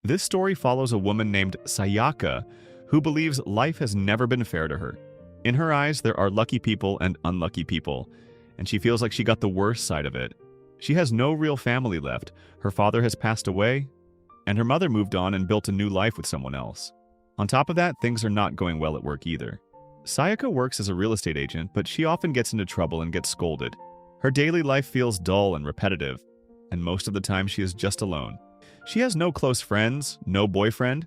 This story follows a woman named Sayaka who believes life has never been fair to her. In her eyes, there are lucky people and unlucky people, and she feels like she got the worst side of it. She has no real family left. Her father has passed away, and her mother moved on and built a new life with someone else. On top of that, things are not going well at work either. Sayaka works as a real estate agent, but she often gets into trouble and gets scolded. Her daily life feels dull and repetitive, and most of the time she is just alone. She has no close friends, no boyfriend,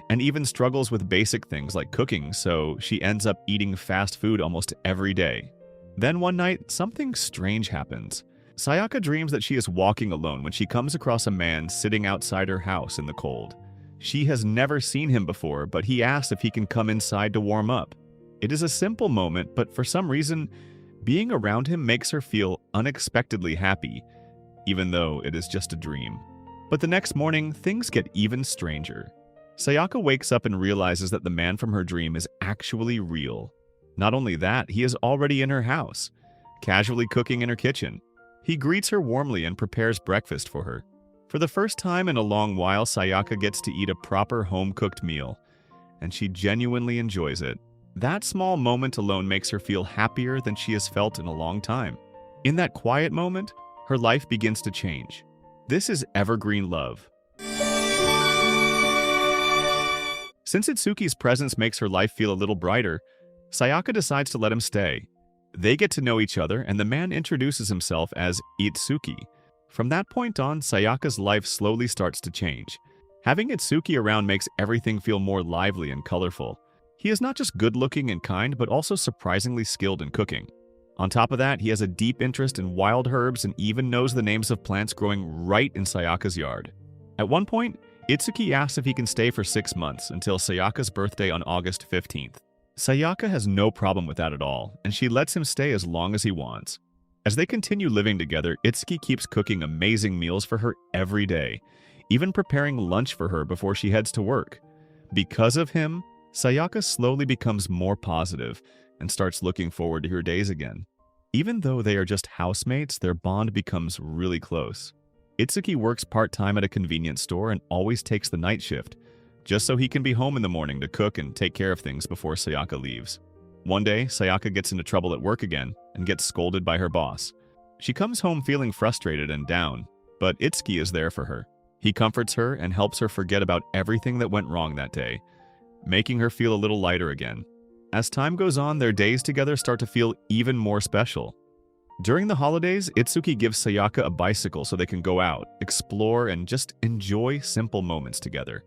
and even struggles with basic things like cooking, so she ends up eating fast food almost every day. Then one night, something strange happens. Sayaka dreams that she is walking alone when she comes across a man sitting outside her house in the cold. She has never seen him before, but he asks if he can come inside to warm up. It is a simple moment, but for some reason, being around him makes her feel unexpectedly happy, even though it is just a dream. But the next morning, things get even stranger. Sayaka wakes up and realizes that the man from her dream is actually real. Not only that, he is already in her house, casually cooking in her kitchen. He greets her warmly and prepares breakfast for her. For the first time in a long while, Sayaka gets to eat a proper home-cooked meal, and she genuinely enjoys it. That small moment alone makes her feel happier than she has felt in a long time. In that quiet moment, her life begins to change. This is evergreen love. Since Itsuki's presence makes her life feel a little brighter, Sayaka decides to let him stay. They get to know each other, and the man introduces himself as Itsuki. From that point on, Sayaka's life slowly starts to change. Having Itsuki around makes everything feel more lively and colorful. He is not just good-looking and kind, but also surprisingly skilled in cooking. On top of that, he has a deep interest in wild herbs and even knows the names of plants growing right in Sayaka's yard. At one point, Itsuki asks if he can stay for 6 months until Sayaka's birthday on August 15th. Sayaka has no problem with that at all, and she lets him stay as long as he wants. As they continue living together, Itsuki keeps cooking amazing meals for her every day, even preparing lunch for her before she heads to work. Because of him, Sayaka slowly becomes more positive and starts looking forward to her days again. Even though they are just housemates, their bond becomes really close. Itsuki works part-time at a convenience store and always takes the night shift, just so he can be home in the morning to cook and take care of things before Sayaka leaves. One day, Sayaka gets into trouble at work again and gets scolded by her boss. She comes home feeling frustrated and down, but Itsuki is there for her. He comforts her and helps her forget about everything that went wrong that day, making her feel a little lighter again. As time goes on, their days together start to feel even more special. During the holidays, Itsuki gives Sayaka a bicycle so they can go out, explore, and just enjoy simple moments together.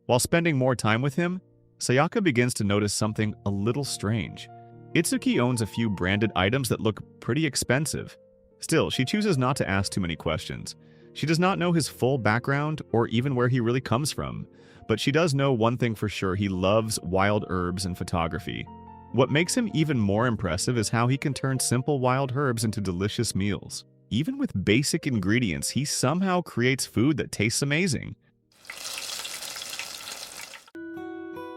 While spending more time with him, Sayaka begins to notice something a little strange. Itsuki owns a few branded items that look pretty expensive. Still, she chooses not to ask too many questions. She does not know his full background or even where he really comes from, but she does know one thing for sure: he loves wild herbs and photography. What makes him even more impressive is how he can turn simple wild herbs into delicious meals. Even with basic ingredients, he somehow creates food that tastes amazing.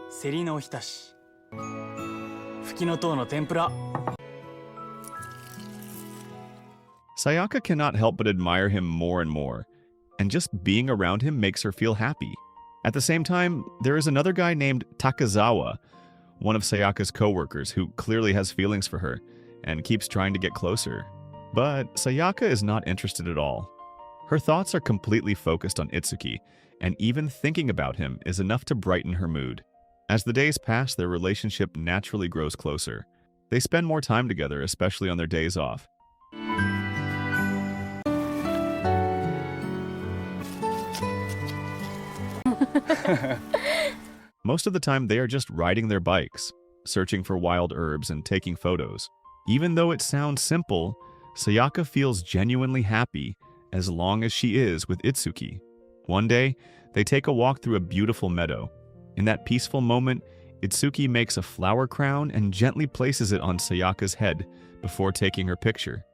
セリのおひたし、フキノトウの天ぷら。 Sayaka cannot help but admire him more and more, and just being around him makes her feel happy. At the same time, there is another guy named Takazawa, one of Sayaka's co-workers who clearly has feelings for her and keeps trying to get closer. But Sayaka is not interested at all. Her thoughts are completely focused on Itsuki, and even thinking about him is enough to brighten her mood. As the days pass, their relationship naturally grows closer. They spend more time together, especially on their days off. Most of the time, they are just riding their bikes, searching for wild herbs and taking photos. Even though it sounds simple, Sayaka feels genuinely happy as long as she is with Itsuki. One day, they take a walk through a beautiful meadow. In that peaceful moment, Itsuki makes a flower crown and gently places it on Sayaka's head before taking her picture.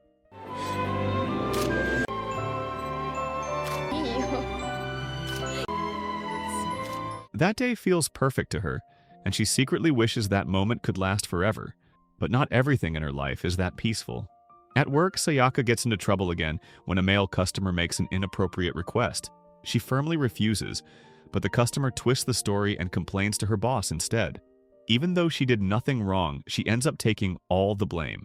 That day feels perfect to her, and she secretly wishes that moment could last forever. But not everything in her life is that peaceful. At work, Sayaka gets into trouble again when a male customer makes an inappropriate request. She firmly refuses, but the customer twists the story and complains to her boss instead. Even though she did nothing wrong, she ends up taking all the blame.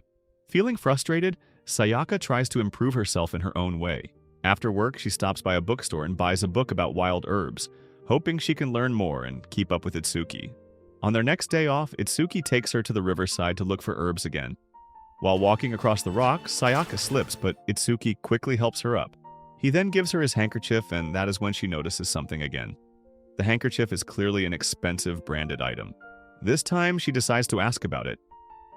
Feeling frustrated, Sayaka tries to improve herself in her own way. After work, she stops by a bookstore and buys a book about wild herbs, hoping she can learn more and keep up with Itsuki. On their next day off, Itsuki takes her to the riverside to look for herbs again. While walking across the rocks, Sayaka slips, but Itsuki quickly helps her up. He then gives her his handkerchief, and that is when she notices something again. The handkerchief is clearly an expensive branded item. This time, she decides to ask about it.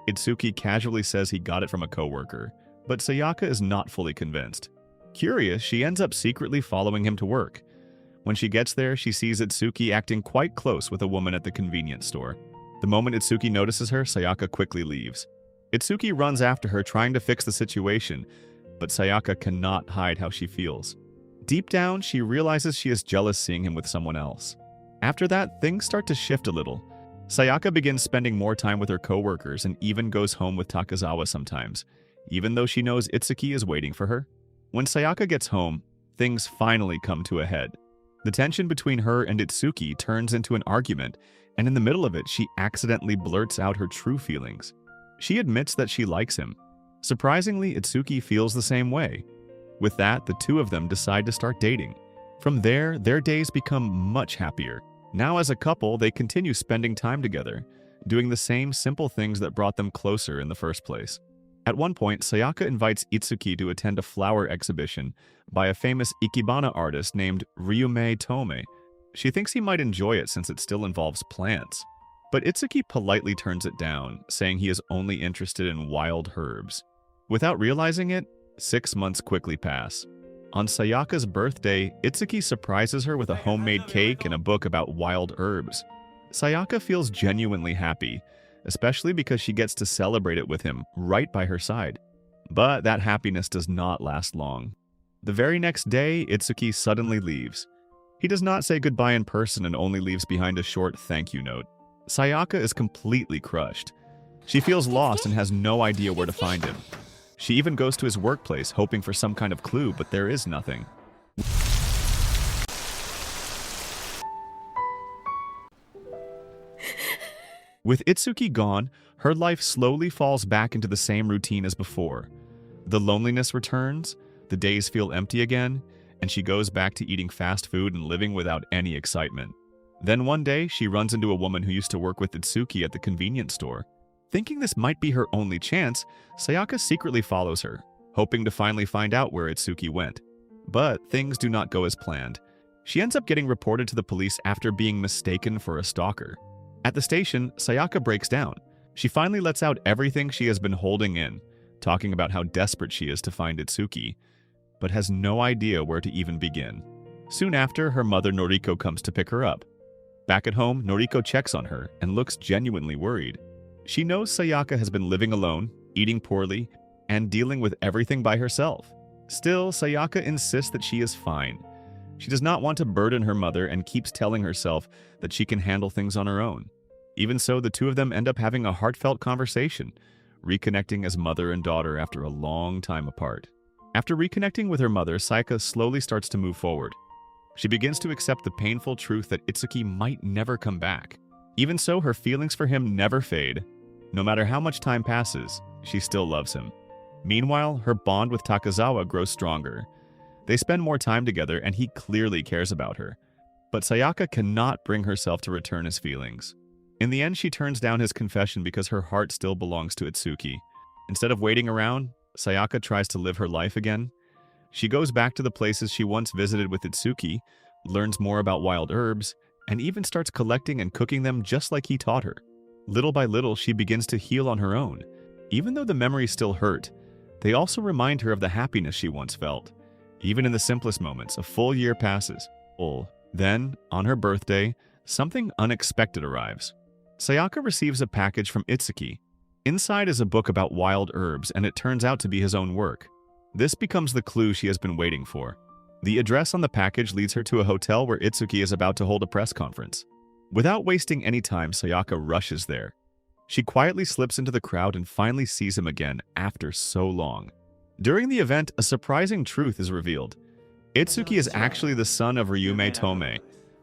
Itsuki casually says he got it from a coworker, but Sayaka is not fully convinced. Curious, she ends up secretly following him to work. When she gets there, she sees Itsuki acting quite close with a woman at the convenience store. The moment Itsuki notices her, Sayaka quickly leaves. Itsuki runs after her trying to fix the situation, but Sayaka cannot hide how she feels. Deep down, she realizes she is jealous seeing him with someone else. After that, things start to shift a little. Sayaka begins spending more time with her coworkers and even goes home with Takezawa sometimes, even though she knows Itsuki is waiting for her. When Sayaka gets home, things finally come to a head. The tension between her and Itsuki turns into an argument, and in the middle of it, she accidentally blurts out her true feelings. She admits that she likes him. Surprisingly, Itsuki feels the same way. With that, the two of them decide to start dating. From there, their days become much happier. Now as a couple, they continue spending time together, doing the same simple things that brought them closer in the first place. At one point, Sayaka invites Itsuki to attend a flower exhibition by a famous ikebana artist named Ryume Tome. She thinks he might enjoy it since it still involves plants. But Itsuki politely turns it down, saying he is only interested in wild herbs. Without realizing it, 6 months quickly pass. On Sayaka's birthday, Itsuki surprises her with a homemade cake and a book about wild herbs. Sayaka feels genuinely happy, especially because she gets to celebrate it with him right by her side. But that happiness does not last long. The very next day, Itsuki suddenly leaves. He does not say goodbye in person and only leaves behind a short thank you note. Sayaka is completely crushed. She feels lost and has no idea where to find him. She even goes to his workplace hoping for some kind of clue, but there is nothing. With Itsuki gone, her life slowly falls back into the same routine as before. The loneliness returns, the days feel empty again, and she goes back to eating fast food and living without any excitement. Then one day, she runs into a woman who used to work with Itsuki at the convenience store. Thinking this might be her only chance, Sayaka secretly follows her, hoping to finally find out where Itsuki went. But things do not go as planned. She ends up getting reported to the police after being mistaken for a stalker. At the station, Sayaka breaks down. She finally lets out everything she has been holding in, talking about how desperate she is to find Itsuki, but has no idea where to even begin. Soon after, her mother Noriko comes to pick her up. Back at home, Noriko checks on her and looks genuinely worried. She knows Sayaka has been living alone, eating poorly, and dealing with everything by herself. Still, Sayaka insists that she is fine. She does not want to burden her mother and keeps telling herself that she can handle things on her own. Even so, the two of them end up having a heartfelt conversation, reconnecting as mother and daughter after a long time apart. After reconnecting with her mother, Sayaka slowly starts to move forward. She begins to accept the painful truth that Itsuki might never come back. Even so, her feelings for him never fade. No matter how much time passes, she still loves him. Meanwhile, her bond with Takezawa grows stronger. They spend more time together and he clearly cares about her. But Sayaka cannot bring herself to return his feelings. In the end, she turns down his confession because her heart still belongs to Itsuki. Instead of waiting around, Sayaka tries to live her life again. She goes back to the places she once visited with Itsuki, learns more about wild herbs, and even starts collecting and cooking them just like he taught her. Little by little, she begins to heal on her own. Even though the memories still hurt, they also remind her of the happiness she once felt. Even in the simplest moments, a full year passes. Then, on her birthday, something unexpected arrives. Sayaka receives a package from Itsuki. Inside is a book about wild herbs, and it turns out to be his own work. This becomes the clue she has been waiting for. The address on the package leads her to a hotel where Itsuki is about to hold a press conference. Without wasting any time, Sayaka rushes there. She quietly slips into the crowd and finally sees him again after so long. During the event, a surprising truth is revealed. Itsuki is actually the son of Ryume Tomei,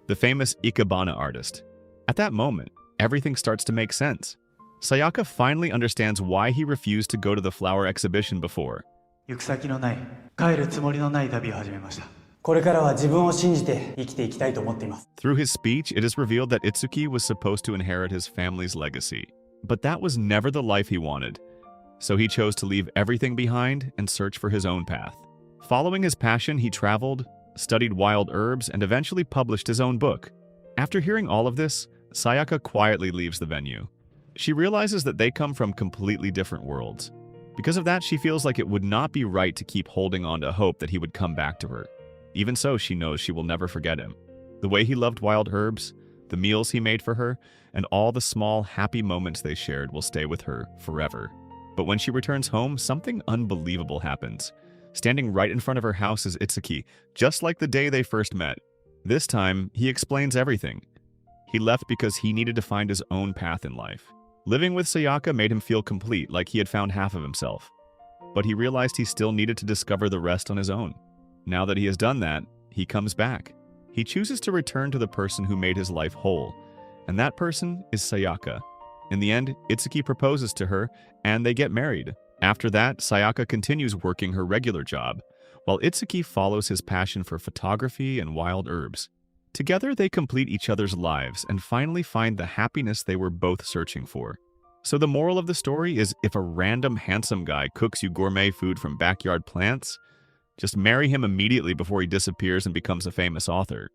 the famous Ikebana artist. At that moment, everything starts to make sense. Sayaka finally understands why he refused to go to the flower exhibition before. 行く先のない帰るつもりのない旅を始めました。これからは自分を信じて生きていきたいと思っています。 Through his speech, it is revealed that Itsuki was supposed to inherit his family's legacy. But that was never the life he wanted. So he chose to leave everything behind and search for his own path. Following his passion, he traveled, studied wild herbs, and eventually published his own book. After hearing all of this, Sayaka quietly leaves the venue. She realizes that they come from completely different worlds. Because of that, she feels like it would not be right to keep holding on to hope that he would come back to her. Even so, she knows she will never forget him. The way he loved wild herbs, the meals he made for her, and all the small, happy moments they shared will stay with her forever. But when she returns home, something unbelievable happens. Standing right in front of her house is Itsuki, just like the day they first met. This time, he explains everything. He left because he needed to find his own path in life. Living with Sayaka made him feel complete, like he had found half of himself. But he realized he still needed to discover the rest on his own. Now that he has done that, he comes back. He chooses to return to the person who made his life whole. And that person is Sayaka. In the end, Itsuki proposes to her, and they get married. After that, Sayaka continues working her regular job, while Itsuki follows his passion for photography and wild herbs. Together, they complete each other's lives and finally find the happiness they were both searching for. So the moral of the story is, if a random handsome guy cooks you gourmet food from backyard plants, just marry him immediately before he disappears and becomes a famous author.